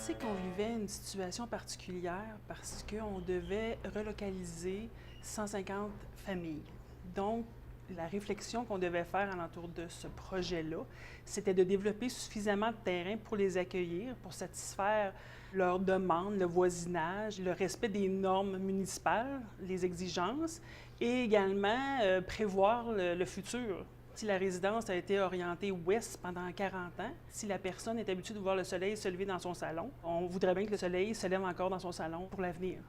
Malartic, on vivait une situation particulière parce qu'on devait relocaliser 150 familles. Donc, la réflexion qu'on devait faire alentour de ce projet-là, c'était de développer suffisamment de terrain pour les accueillir, pour satisfaire leurs demandes, le voisinage, le respect des normes municipales, les exigences, et également prévoir le futur. Si la résidence a été orientée ouest pendant 40 ans, si la personne est habituée de voir le soleil se lever dans son salon, on voudrait bien que le soleil se lève encore dans son salon pour l'avenir.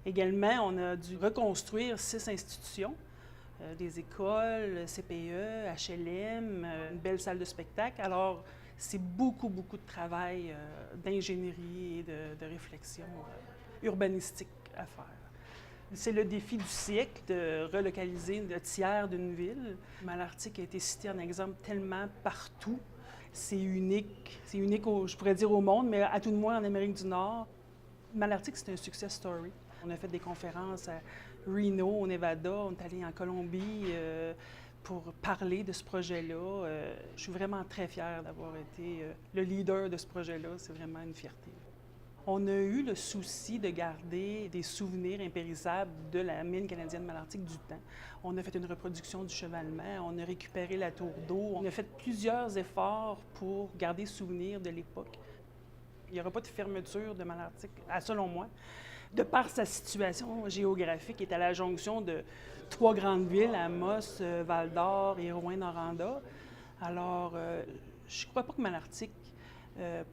Également, on a dû reconstruire 6 institutions, des écoles, CPE, HLM, une belle salle de spectacle. Alors, c'est beaucoup de travail d'ingénierie et de réflexion urbanistique à faire. C'est le défi du siècle de relocaliser le tiers d'une ville. Malartic a été cité en exemple tellement partout. C'est unique, je pourrais dire au monde, mais à tout le moins en Amérique du Nord. Malartic, c'est un success story. On a fait des conférences à Reno, au Nevada, on est allé en Colombie pour parler de ce projet-là. Je suis vraiment très fière d'avoir été le leader de ce projet-là. C'est vraiment une fierté. On a eu le souci de garder des souvenirs impérissables de la mine canadienne Malartic du temps. On a fait une reproduction du chevalement, on a récupéré la tour d'eau, on a fait plusieurs efforts pour garder souvenir de l'époque. Il n'y aura pas de fermeture de Malartic, selon moi. De par sa situation géographique, qui est à la jonction de 3 grandes villes, Amos, Val-d'Or et Rouyn-Noranda. Alors, je ne crois pas que Malartic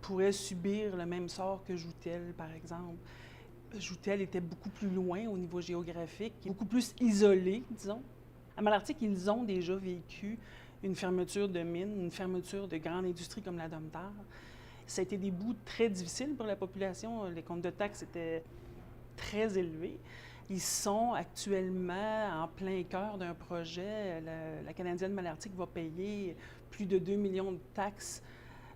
pourrait subir le même sort que Joutel, par exemple. Joutel était beaucoup plus loin au niveau géographique, beaucoup plus isolé, disons. À Malartic, ils ont déjà vécu une fermeture de mine, une fermeture de grandes industries comme la Domtar. Ça a été des bouts très difficiles pour la population. Les comptes de taxes étaient très élevés. Ils sont actuellement en plein cœur d'un projet. La Canadienne Malartic va payer plus de 2 millions de taxes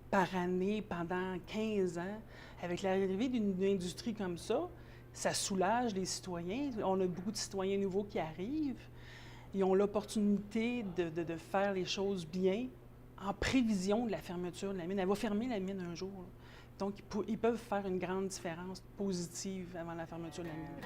par année pendant 15 ans. Avec l'arrivée d'une industrie comme ça soulage les citoyens. On a beaucoup de citoyens nouveaux qui arrivent. Ils ont l'opportunité de faire les choses bien en prévision de la fermeture de la mine. Elle va fermer la mine un jour. Donc, ils peuvent faire une grande différence positive avant la fermeture de la mine.